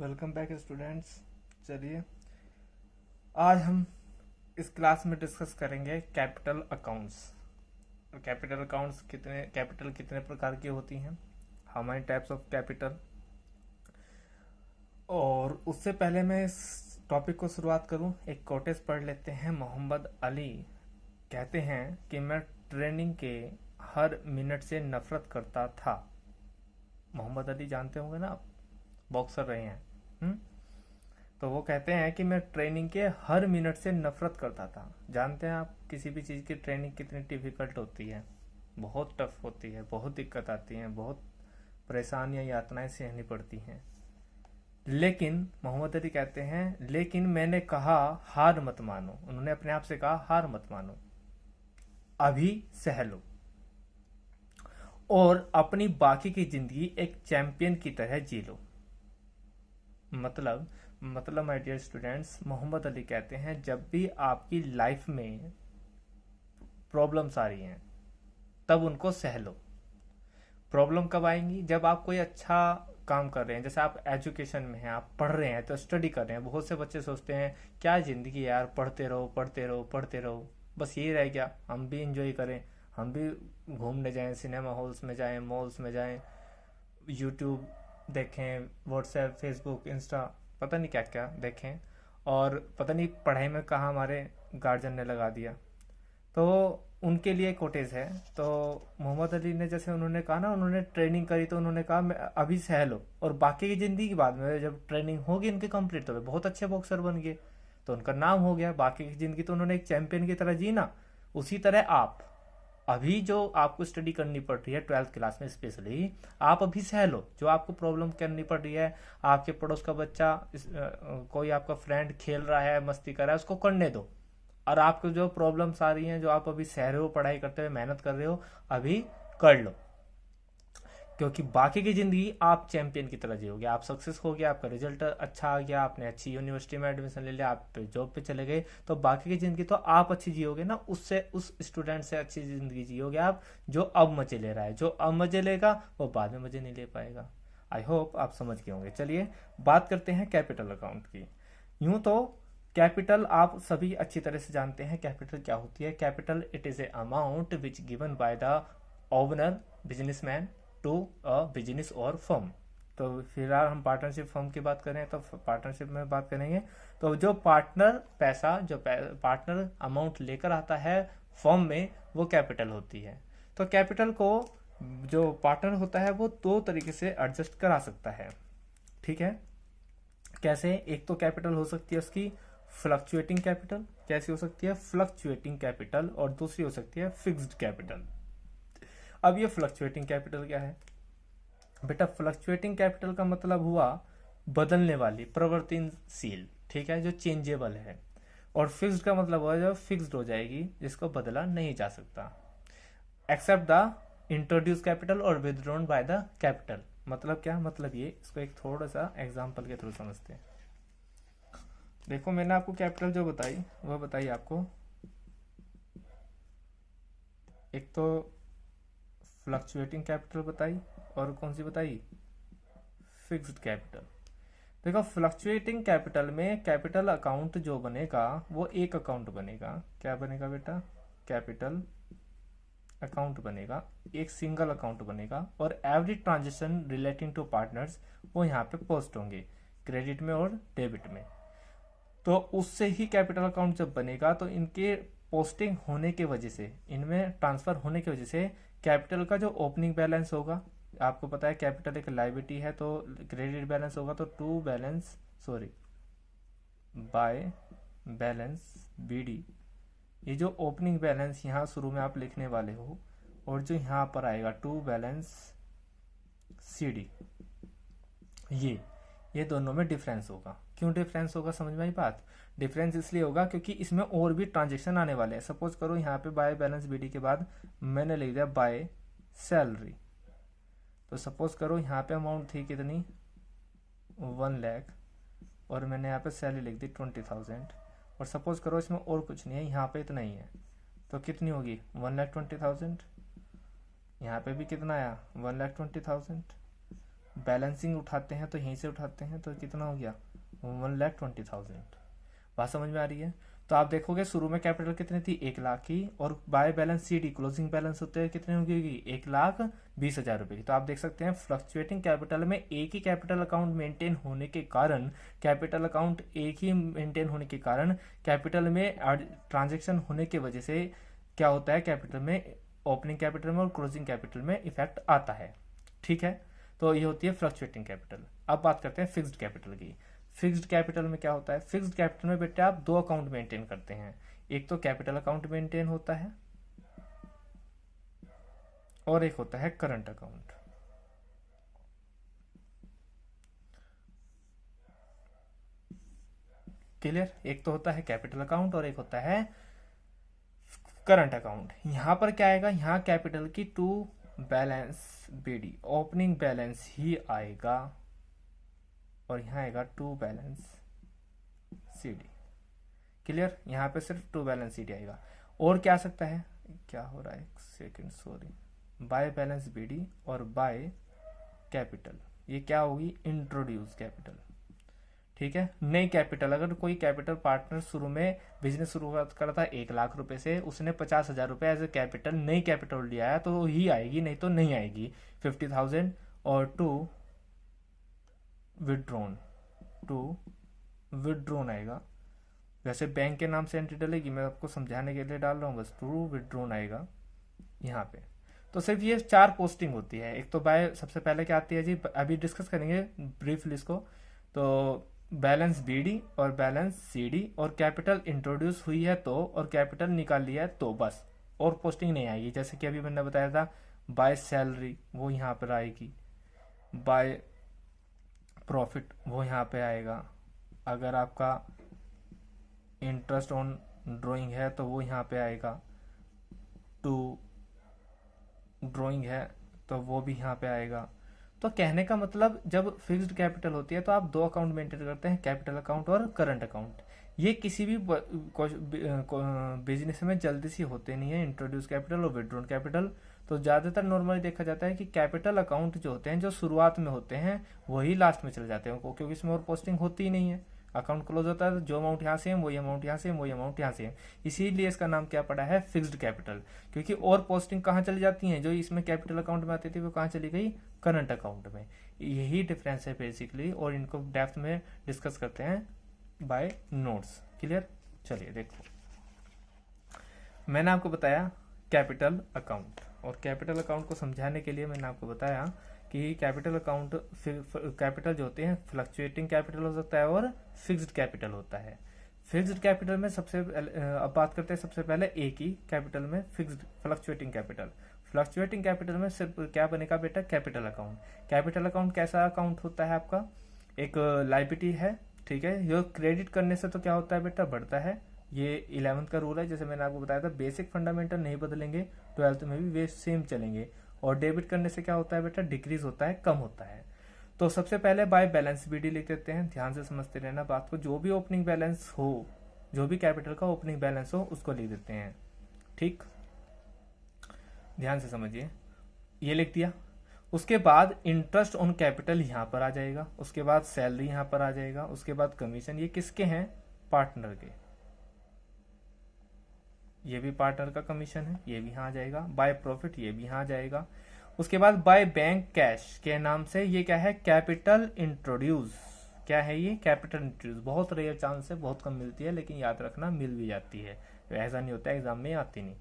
Welcome back students. चलिए आज हम इस क्लास में डिस्कस करेंगे कैपिटल अकाउंट्स। कैपिटल कितने प्रकार की होती हैं, how many types of capital. और उससे पहले मैं इस टॉपिक को शुरुआत करूं, एक कोटेज पढ़ लेते हैं। मोहम्मद अली कहते हैं कि मैं ट्रेनिंग के हर मिनट से नफरत करता था। मोहम्मद अली जानते होंगे ना आप, बॉक्सर रहे हैं। तो वो कहते हैं कि मैं ट्रेनिंग के हर मिनट से नफरत करता था। जानते हैं आप किसी भी चीज़ की ट्रेनिंग कितनी डिफिकल्ट होती है, बहुत टफ होती है, बहुत दिक्कत आती है, बहुत परेशानियां यातनाएं सहनी पड़ती हैं। लेकिन मोहम्मद अली कहते हैं लेकिन मैंने कहा हार मत मानो। उन्होंने अपने आप से कहा हार मत मानो, अभी सह लो और अपनी बाकी की जिंदगी एक चैंपियन की तरह जी लो। मतलब my dear students, Mohammed Ali कहते हैं जब भी आपकी लाइफ में प्रॉब्लम्स आ रही हैं तब उनको सह लो। प्रॉब्लम कब आएंगी? जब आप कोई अच्छा काम कर रहे हैं, जैसे आप एजुकेशन में हैं, आप पढ़ रहे हैं तो स्टडी कर रहे हैं। बहुत से बच्चे सोचते हैं क्या जिंदगी यार, पढ़ते रहो पढ़ते रहो पढ़ते रहो, बस यही रह गया, हम भी इंजॉय करें, हम भी घूमने जाएं, सिनेमा हॉल्स में जाएं, मॉल्स में जाएं, यूट्यूब देखें, व्हाट्सएप, फेसबुक, इंस्टा, पता नहीं क्या क्या देखें, और पता नहीं पढ़ाई में कहाँ हमारे गार्जियन ने लगा दिया। तो उनके लिए कोटेज है। तो मोहम्मद अली ने, जैसे उन्होंने कहा ना, उन्होंने ट्रेनिंग करी तो उन्होंने कहा मैं अभी सह लो, और बाकी की ज़िंदगी के बाद में जब ट्रेनिंग होगी उनकी कंप्लीट तो वे बहुत अच्छे बॉक्सर बन गए, तो उनका नाम हो गया। बाकी की ज़िंदगी तो उन्होंने एक चैंपियन की तरह जी ना। उसी तरह आप अभी जो आपको स्टडी करनी पड़ रही है 12th क्लास में स्पेशली, आप अभी सह लो। जो आपको प्रॉब्लम करनी पड़ रही है, आपके पड़ोस का बच्चा कोई आपका फ्रेंड खेल रहा है, मस्ती कर रहा है, उसको करने दो। और आपको जो प्रॉब्लम्स आ रही हैं, जो आप अभी सह रहे हो, पढ़ाई करते हुए मेहनत कर रहे हो, अभी कर लो, क्योंकि बाकी की जिंदगी आप चैंपियन की तरह जियोगे। आप सक्सेस हो गया, आपका रिजल्ट अच्छा आ गया, आपने अच्छी यूनिवर्सिटी में एडमिशन ले लिया, आप जॉब पे चले गए, तो बाकी की जिंदगी तो आप अच्छी जियोगे ना। उससे उस स्टूडेंट से अच्छी जिंदगी जियोगे आप, जो अब मजे ले रहा है। जो अब मजे लेगा वो बाद में मजे नहीं ले पाएगा। आई होप आप समझ गए होंगे। चलिए बात करते हैं कैपिटल अकाउंट की। यूं तो कैपिटल आप सभी अच्छी तरह से जानते हैं कैपिटल क्या होती है। Capital it is a amount which given by the owner, businessman, to a business और फर्म। तो फिलहाल हम पार्टनरशिप फर्म की बात करें तो पार्टनरशिप में बात करेंगे। तो जो पार्टनर पैसा, जो पार्टनर अमाउंट लेकर आता है फर्म में, वो कैपिटल होती है। तो कैपिटल को जो पार्टनर होता है वो दो तरीके से एडजस्ट करा सकता है। ठीक है, कैसे? एक तो कैपिटल हो सकती है उसकी फ्लक्चुएटिंग कैपिटल। कैसी हो सकती है? Fluctuating capital. और दूसरी हो सकती है फिक्स्ड कैपिटल। अब ये फ्लक्चुएटिंग कैपिटल क्या है बेटा? फ्लक्चुएटिंग कैपिटल का मतलब हुआ बदलने वाली, परिवर्तनशील, ठीक है, जो चेंजेबल है। और फिक्स्ड का मतलब हुआ जो फिक्स्ड हो जाएगी, जिसको बदला नहीं जा सकता, एक्सेप्ट द इंट्रोड्यूस कैपिटल और विदड्रॉन बाय द कैपिटल। मतलब क्या? मतलब ये, इसको एक थोड़ा सा एग्जाम्पल के थ्रू समझते हैं। देखो मैंने आपको कैपिटल जो बताई वह बताई आपको, एक तो फ्लक्चुएटिंग कैपिटल बताई, और कौन सी बताई? Fixed capital. देखो फ्लक्चुएटिंग कैपिटल में कैपिटल अकाउंट जो बनेगा वो एक अकाउंट बनेगा। क्या बनेगा बेटा? कैपिटल अकाउंट बनेगा, एक सिंगल अकाउंट बनेगा, और every transaction relating to partners वो यहाँ पे पोस्ट होंगे, क्रेडिट में और डेबिट में। तो उससे ही कैपिटल अकाउंट जब बनेगा तो इनके पोस्टिंग होने की वजह से, इनमें ट्रांसफर होने की वजह से कैपिटल का जो ओपनिंग बैलेंस होगा, आपको पता है कैपिटल एक लाइबिलिटी है, तो क्रेडिट बैलेंस होगा तो to balance by balance BD. ये जो ओपनिंग बैलेंस यहाँ शुरू में आप लिखने वाले हो, और जो यहाँ पर आएगा टू बैलेंस सीडी, ये दोनों में डिफरेंस होगा। क्यों डिफरेंस होगा? समझ में आई बात? डिफरेंस इसलिए होगा क्योंकि इसमें और भी ट्रांजेक्शन आने वाले हैं। सपोज करो यहाँ पे बाय बैलेंस बीडी के बाद मैंने लिख दिया बाय सैलरी। तो सपोज करो यहाँ पे अमाउंट थी कितनी? 1 लाख, और मैंने यहाँ पे सैलरी लिख दी 20,000। और सपोज करो इसमें और कुछ नहीं है, यहाँ पे इतना ही है, तो कितनी होगी? 1,20,000। यहाँ पे भी कितना आया? 1,20,000 बैलेंसिंग उठाते हैं तो यहीं से उठाते हैं, तो कितना हो गया 1,20,000। बात समझ में आ रही है? तो आप देखोगे शुरू में कैपिटल कितनी थी 1 लाख की, और by balance C D closing balance होते हैं कितने होगी 1,20,000 रुपए की। तो आप देख सकते हैं फ्लक्चुएटिंग कैपिटल में एक ही कैपिटल अकाउंट मेंटेन होने के कारण, कैपिटल अकाउंट एक ही मेंटेन होने के कारण कैपिटल में ट्रांजेक्शन होने की वजह से क्या होता है, कैपिटल में ओपनिंग कैपिटल में और क्लोजिंग कैपिटल में इफेक्ट आता है। ठीक है, तो ये होती है फ्लक्चुएटिंग कैपिटल। अब बात करते हैं फिक्स्ड कैपिटल की। फिक्स्ड कैपिटल में क्या होता है, फिक्स्ड कैपिटल में बेटे आप दो अकाउंट मेंटेन करते हैं, एक तो कैपिटल अकाउंट मेंटेन होता है और एक होता है करंट अकाउंट। क्लियर? एक तो होता है कैपिटल अकाउंट और एक होता है करंट अकाउंट। यहां पर क्या आएगा, यहां कैपिटल की to balance BD opening balance ही आएगा और यहां आएगा टू बैलेंस सीडी। क्लियर? यहां पे सिर्फ टू बैलेंस सीडी आएगा। और क्या आ सकता है, क्या हो रहा है एक second sorry, by balance BD और बाय कैपिटल, ये क्या होगी इंट्रोड्यूस कैपिटल। ठीक है, नई कैपिटल, अगर कोई कैपिटल पार्टनर शुरू में बिजनेस शुरुआत करा था 1 लाख रुपए से, उसने 50,000 रुपए एज ए कैपिटल नई कैपिटल लिया है तो ही आएगी, नहीं तो नहीं आएगी 50,000। और टू विड्रॉन आएगा। वैसे बैंक के नाम से एंट्री डलेगी, मैं आपको समझाने के लिए डाल रहा हूँ बस, टू विड्रॉन आएगा यहाँ पे। तो सिर्फ ये 4 पोस्टिंग होती है। एक तो बाय, सबसे पहले क्या आती है जी, अभी डिस्कस करेंगे ब्रीफली इसको। तो बैलेंस बीडी और बैलेंस सीडी, और कैपिटल इंट्रोड्यूस हुई है तो, और कैपिटल निकाल लिया है तो बस, और पोस्टिंग नहीं आएगी। जैसे कि अभी मैंने बताया था बाय सैलरी, वो यहाँ पर आएगी, बाय प्रॉफिट वो यहाँ पे आएगा, अगर आपका इंटरेस्ट ऑन ड्राइंग है तो वो यहाँ पे आएगा, टू ड्राइंग है तो वो भी यहाँ पे आएगा। तो कहने का मतलब जब फिक्स्ड कैपिटल होती है तो आप दो अकाउंट मेंटेन करते हैं, कैपिटल अकाउंट और करंट अकाउंट। ये किसी भी बिजनेस में जल्दी से होते नहीं है, इंट्रोड्यूस कैपिटल और विड्रॉन कैपिटल। तो ज्यादातर नॉर्मली देखा जाता है कि कैपिटल अकाउंट जो होते हैं, जो शुरुआत में होते हैं, वही लास्ट में चले जाते हैं, क्योंकि इसमें और पोस्टिंग होती ही नहीं है। अकाउंट क्लोज होता है तो जो अमाउंट यहाँ से है वही अमाउंट यहाँ से है, वही अमाउंट यहाँ से है, इसीलिए इसका नाम क्या पड़ा है फिक्स्ड कैपिटल। क्योंकि और पोस्टिंग कहाँ चली जाती हैं, जो इसमें कैपिटल अकाउंट में आती थी वो कहाँ चली गई, करंट अकाउंट में। यही डिफरेंस है बेसिकली, और इनको डेप्थ में डिस्कस करते हैं बाय नोट्स। क्लियर? चलिए देखो, मैंने आपको बताया कैपिटल अकाउंट, और कैपिटल अकाउंट को समझाने के लिए मैंने आपको बताया कि कैपिटल अकाउंट, कैपिटल जो होते हैं फ्लक्चुएटिंग कैपिटल हो सकता है और फिक्स्ड कैपिटल होता है। फिक्स्ड कैपिटल में सबसे अब बात करते हैं सबसे पहले एक ही कैपिटल में fixed fluctuating capital. Fluctuating capital में सिर्फ क्या बनेगा बेटा, कैपिटल अकाउंट। कैपिटल अकाउंट कैसा अकाउंट होता है आपका, एक लायबिलिटी है। ठीक है, ये क्रेडिट करने से तो क्या होता है बेटा, बढ़ता है। ये 11th का रूल है, जैसे मैंने आपको बताया था, बेसिक फंडामेंटल नहीं बदलेंगे, 12th में भी वे सेम चलेंगे। और डेबिट करने से क्या होता है बेटा, डिक्रीज होता है, कम होता है। तो सबसे पहले बाय बैलेंस बीडी लिख देते हैं, ध्यान से समझते रहना बात को। जो भी ओपनिंग बैलेंस हो, जो भी कैपिटल का ओपनिंग बैलेंस हो, उसको लिख देते हैं। ठीक, ध्यान से समझिए, ये लिख दिया। उसके बाद इंटरेस्ट ऑन कैपिटल यहां पर आ जाएगा, उसके बाद सैलरी यहां पर आ जाएगा, उसके बाद कमीशन। ये किसके हैं, पार्टनर के, ये भी पार्टनर का कमीशन है, ये भी यहाँ आ जाएगा। बाय प्रॉफिट ये भी यहाँ आ जाएगा। उसके बाद बाय बैंक कैश के नाम से, ये क्या है, कैपिटल इंट्रोड्यूस। क्या है ये, कैपिटल इंट्रोड्यूस। बहुत रेयर चांस है, बहुत कम मिलती है, लेकिन याद रखना मिल भी जाती है, ऐसा नहीं होता है एग्जाम में आती नहीं।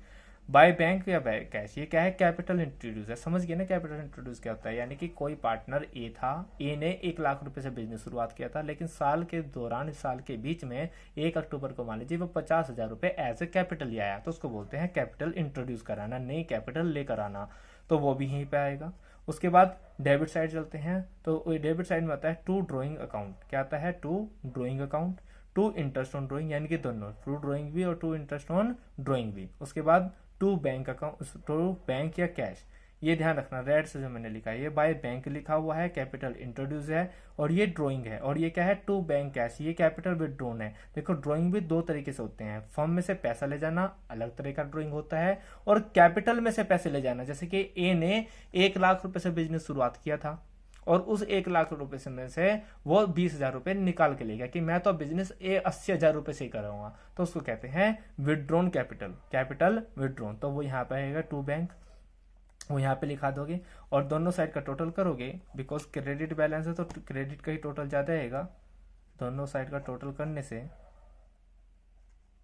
बाय बैंक या बाय कैश, ये क्या है, कैपिटल इंट्रोड्यूस है। समझ गए ना कैपिटल इंट्रोड्यूस क्या होता है, यानी कि कोई पार्टनर ए था, ए ने 1 लाख रुपए से बिजनेस शुरुआत किया था, लेकिन साल के दौरान, इस साल के बीच में 1 अक्टूबर को मान लीजिए वो 50,000 रुपए एज ए कैपिटल ले आया, तो उसको बोलते हैं कैपिटल इंट्रोड्यूस कराना, नई कैपिटल लेकर आना। तो वो भी यहीं पे आएगा। उसके बाद डेबिट साइड चलते हैं, तो डेबिट साइड में आता है टू ड्रॉइंग अकाउंट। क्या आता है, to drawing account, to interest on drawing, यानी कि दोनों, टू ड्रॉइंग भी और टू इंटरेस्ट ऑन ड्रॉइंग भी। उसके बाद to bank account, to bank या कैश, ये ध्यान रखना, रेड से जो मैंने लिखा है ये बाय बैंक लिखा हुआ है, कैपिटल इंट्रोड्यूस है, और ये ड्रॉइंग है। और ये क्या है, टू बैंक कैश, ये कैपिटल विड्रॉन है। देखो ड्रॉइंग भी दो तरीके से होते हैं, फर्म में से पैसा ले जाना अलग तरह का ड्रॉइंग होता है, और कैपिटल में से पैसे ले जाना, जैसे कि ए ने 1 लाख रुपए से बिजनेस शुरुआत किया था, और उस 1 लाख रुपए से में से वो 20,000 रुपए निकाल के ले गया कि मैं तो बिजनेस 80,000 रुपए से ही करूंगा, तो उसको कहते हैं विड्रॉन कैपिटल, कैपिटल विड्रॉन। तो वो यहाँ पे आएगा टू बैंक, वो यहाँ पे लिखा दोगे और दोनों साइड का टोटल करोगे, बिकॉज क्रेडिट बैलेंस है तो क्रेडिट का ही टोटल ज्यादा आएगा। दोनों साइड का टोटल करने से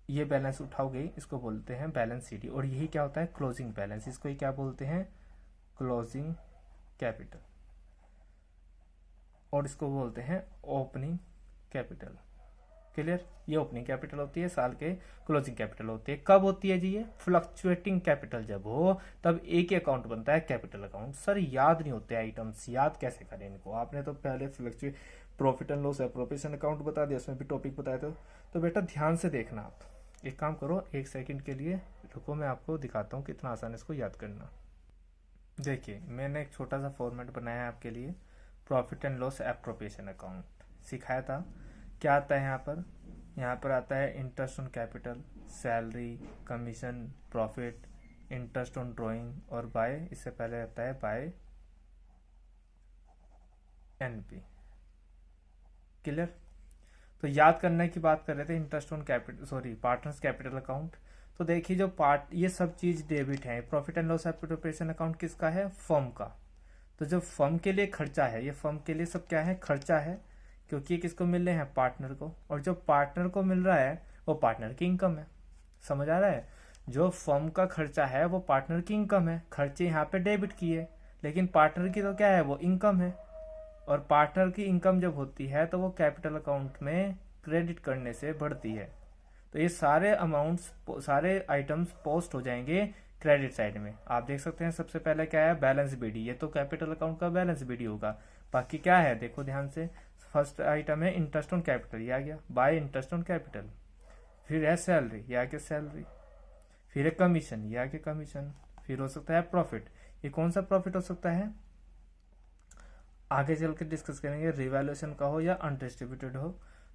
ये बैलेंस उठाओगे, इसको बोलते हैं बैलेंस शीट। और यही क्या होता है, क्लोजिंग बैलेंस, इसको ही क्या बोलते हैं, क्लोजिंग कैपिटल, और इसको बोलते हैं ओपनिंग कैपिटल। क्लियर, ये ओपनिंग कैपिटल होती है, साल के क्लोजिंग कैपिटल होती है। कब होती है जी ये, फ्लक्चुएटिंग कैपिटल जब हो तब एक ही अकाउंट बनता है, कैपिटल अकाउंट। सर याद नहीं होते आइटम्स, याद कैसे करें इनको, आपने तो पहले fluctuate profit and loss appropriation account बता दिया, उसमें भी टॉपिक बताए थे। तो बेटा ध्यान से देखना, आप एक काम करो, 1 सेकंड के लिए रुको, मैं आपको दिखाता हूँ कितना आसान है इसको याद करना। देखिए मैंने एक छोटा सा फॉर्मेट बनाया है आपके लिए, profit and loss appropriation account सिखाया था। क्या आता है यहाँ पर, यहाँ पर आता है interest on capital, salary, commission, profit, interest on drawing और बाय, इससे पहले आता है बाय एनपी। क्लियर, तो याद करने की बात कर रहे थे, interest on capital, sorry partners capital account. तो देखिए जो पार्ट, ये सब चीज डेबिट है। Profit and loss appropriation account किसका है, फर्म का। तो जो फर्म के लिए खर्चा है, ये फर्म के लिए सब क्या है, खर्चा है, क्योंकि ये किसको मिल रहे हैं, पार्टनर को। और जो पार्टनर को मिल रहा है वो पार्टनर की इनकम है। समझ आ रहा है, जो फर्म का खर्चा है वो पार्टनर की इनकम है, खर्चे यहाँ पे डेबिट किए, लेकिन पार्टनर की तो क्या है, वो इनकम है। और पार्टनर की इनकम जब होती है तो वो कैपिटल अकाउंट में क्रेडिट करने से बढ़ती है। तो ये सारे अमाउंट्स, सारे आइटम्स पोस्ट हो जाएंगे क्रेडिट साइड में। आप देख सकते हैं सबसे पहले क्या है, बैलेंस बीडी, ये तो कैपिटल अकाउंट का बैलेंस बीडी होगा। बाकी क्या है देखो ध्यान से, फर्स्ट आइटम है इंटरेस्ट ऑन कैपिटल, ये आ गया, बाय इंटरेस्ट ऑन कैपिटल। फिर है सैलरी, ये आ गया सैलरी। फिर है कमीशन, ये आ गया कमीशन। फिर हो सकता है प्रॉफिट, ये कौन सा प्रॉफिट हो सकता है, आगे चल के डिस्कस करेंगे, रिवैल्यूएशन का हो या अनडिस्ट्रीब्यूटेड हो,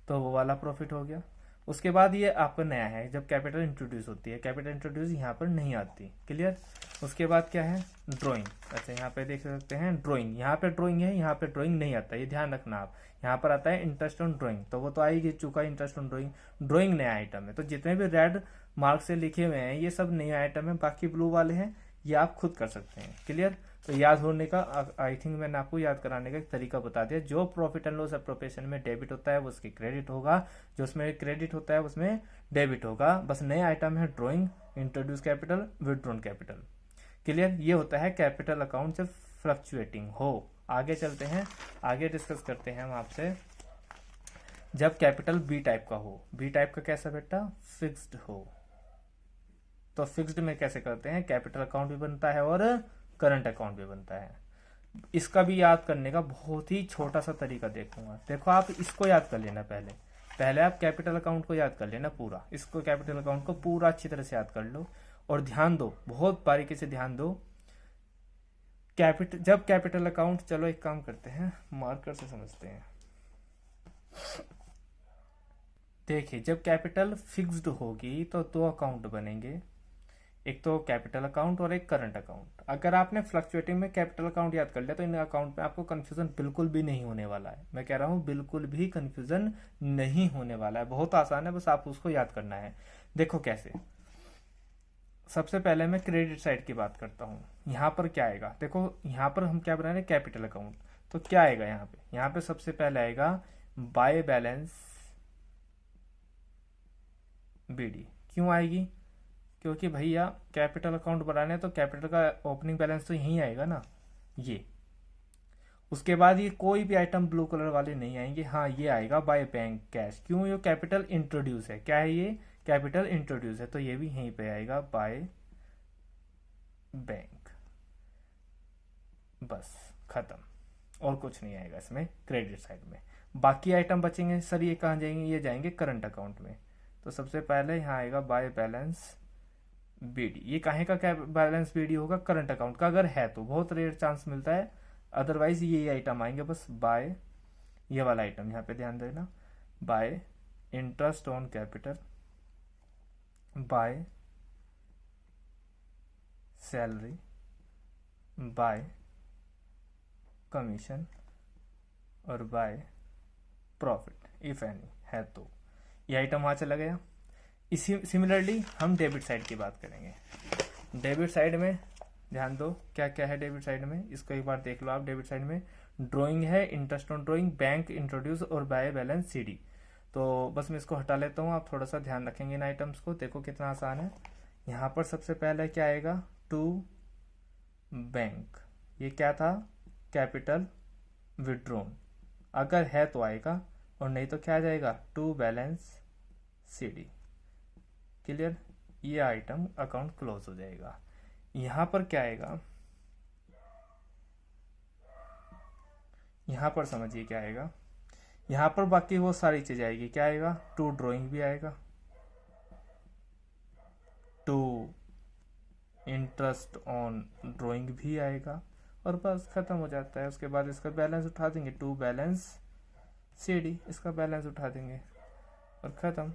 तो वो वाला प्रॉफिट हो गया। उसके बाद ये आपका नया है, जब कैपिटल इंट्रोड्यूस होती है, कैपिटल इंट्रोड्यूस यहाँ पर नहीं आती। क्लियर, उसके बाद क्या है, ड्राइंग। अच्छा यहाँ पे देख सकते हैं ड्राइंग, यहाँ पे ड्राइंग है, यहाँ पे ड्राइंग नहीं आता, ये ध्यान रखना आप। यहाँ पर आता है इंटरेस्ट ऑन ड्राइंग, तो वो तो आएगी चुका इंटरेस्ट ऑन ड्राइंग। ड्राइंग नया आइटम है, तो जितने भी रेड मार्क से लिखे हुए हैं ये सब नए आइटम है, बाकी ब्लू वाले हैं ये आप खुद कर सकते हैं। क्लियर, तो याद होने का, आई थिंक मैंने आपको याद कराने का एक तरीका बता दिया। जो प्रॉफिट एंड लॉस एप्रोप्रिएशन में डेबिट होता है वो उसकी क्रेडिट होगा, जो उसमें क्रेडिट होता है उसमें डेबिट होगा। बस नया आइटम है drawing, introduce capital, withdrawn capital. Clear, ये होता है कैपिटल अकाउंट जब फ्लक्चुएटिंग हो। आगे चलते हैं, आगे डिस्कस करते हैं हम आपसे, जब कैपिटल बी टाइप का हो। बी टाइप का कैसा बेटा, फिक्स्ड हो। तो फिक्स्ड में कैसे करते हैं, कैपिटल अकाउंट भी बनता है और करंट अकाउंट भी बनता है। इसका भी याद करने का बहुत ही छोटा सा तरीका देखूंगा। देखो आप इसको याद कर लेना, पहले पहले आप कैपिटल अकाउंट को याद कर लेना पूरा, इसको कैपिटल अकाउंट को पूरा अच्छी तरह से याद कर लो और ध्यान दो, बहुत बारीकी से ध्यान दो। जब कैपिटल अकाउंट, चलो एक काम करते हैं मार्कर से समझते हैं। देखिए जब कैपिटल फिक्स्ड होगी तो दो अकाउंट बनेंगे, एक तो कैपिटल अकाउंट और एक करंट अकाउंट। अगर आपने फ्लक्चुएटिंग में कैपिटल अकाउंट याद कर लिया तो इन अकाउंट में आपको कंफ्यूजन बिल्कुल भी नहीं होने वाला है। मैं कह रहा हूं बिल्कुल भी कंफ्यूजन नहीं होने वाला है, बहुत आसान है, बस आप उसको याद करना है। देखो कैसे, सबसे पहले मैं क्रेडिट साइड की बात करता हूं। यहां पर क्या आएगा, देखो यहां पर हम क्या बना रहे हैं, कैपिटल अकाउंट। तो क्या आएगा यहाँ पे सबसे पहले आएगा बाय बैलेंस बीडी। क्यों आएगी, क्योंकि भैया कैपिटल अकाउंट बनाने तो कैपिटल का ओपनिंग बैलेंस तो यही आएगा ना, ये। उसके बाद ये कोई भी आइटम ब्लू कलर वाले नहीं आएंगे, हाँ ये आएगा बाय बैंक कैश। क्यों, ये कैपिटल इंट्रोड्यूस है, क्या है ये, कैपिटल इंट्रोड्यूस है, तो ये भी यहीं पे आएगा बाय बैंक। बस खत्म, और कुछ नहीं आएगा इसमें क्रेडिट साइड में। बाकी आइटम बचेंगे सर, ये कहाँ जाएंगे, ये जाएंगे करंट अकाउंट में। तो सबसे पहले यहाँ आएगा बाय बैलेंस बीडी। ये काहे का क्या बैलेंस बीडी होगा, करंट अकाउंट का, अगर है तो बहुत रेयर चांस मिलता है, अदरवाइज ये आइटम आएंगे बस बाय, ये वाला आइटम यहाँ पे ध्यान देना, bye interest on capital, by salary, bye commission, और बाय प्रॉफिट इफ एनी है तो ये आइटम वहाँ चला गया। इसी सिमिलरली हम डेबिट साइड की बात करेंगे। डेबिट साइड में ध्यान दो क्या क्या है डेबिट साइड में, इसको एक बार देख लो आप। डेबिट साइड में ड्राइंग है, interest on drawing, bank introduce और बाय बैलेंस सीडी। तो बस मैं इसको हटा लेता हूँ, आप थोड़ा सा ध्यान रखेंगे इन आइटम्स को। देखो कितना आसान है। यहाँ पर सबसे पहले क्या आएगा, टू बैंक, ये क्या था, कैपिटल विड्रॉन, अगर है तो आएगा और नहीं तो क्या आ जाएगा, टू बैलेंस सीडी। क्लियर, ये आइटम अकाउंट क्लोज हो जाएगा। यहां पर क्या आएगा, यहां पर समझिए क्या आएगा, यहां पर बाकी वो सारी चीजें आएगी। क्या आएगा, टू ड्राइंग भी आएगा, टू इंटरेस्ट ऑन ड्राइंग भी आएगा और बस खत्म हो जाता है। उसके बाद इसका बैलेंस उठा देंगे, टू बैलेंस सीडी, इसका बैलेंस उठा देंगे और खत्म।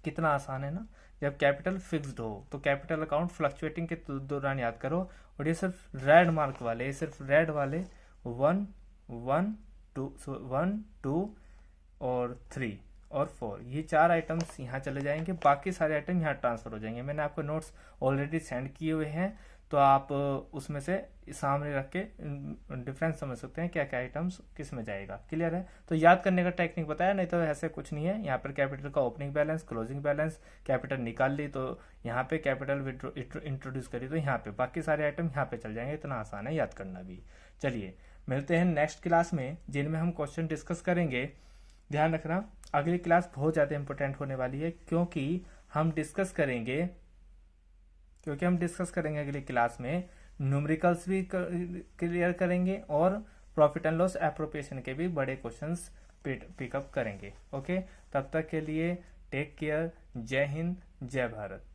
कितना आसान है ना। जब कैपिटल फिक्स्ड हो तो कैपिटल अकाउंट फ्लक्चुएटिंग के दौरान याद करो। और ये सिर्फ रेड मार्क वाले, ये सिर्फ रेड वाले 1 1 2 और 3 और 4, ये 4 आइटम्स यहाँ चले जाएंगे, बाकी सारे आइटम यहाँ ट्रांसफर हो जाएंगे। मैंने आपको नोट्स ऑलरेडी सेंड किए हुए हैं, तो आप उसमें से सामने रख के डिफरेंस समझ सकते हैं क्या क्या आइटम्स किस में जाएगा। क्लियर है। तो याद करने का टेक्निक बताया, नहीं तो ऐसे कुछ नहीं है। यहाँ पर कैपिटल का opening balance, closing balance, capital निकाल ली तो यहाँ पे कैपिटल इंट्रोड्यूस करी तो यहाँ पे बाकी सारे आइटम यहाँ पे चल जाएंगे। इतना आसान है याद करना भी। चलिए मिलते हैं नेक्स्ट क्लास में, जिनमें हम क्वेश्चन डिस्कस करेंगे। ध्यान रखना अगली क्लास बहुत ज़्यादा इंपॉर्टेंट होने वाली है, क्योंकि हम डिस्कस करेंगे अगली क्लास में न्यूमेरिकल्स भी क्लियर करेंगे और प्रॉफिट एंड लॉस एप्रोप्रिएशन के भी बड़े क्वेश्चंस पिकअप करेंगे। ओके, तब तक के लिए टेक केयर। जय हिंद, जय भारत।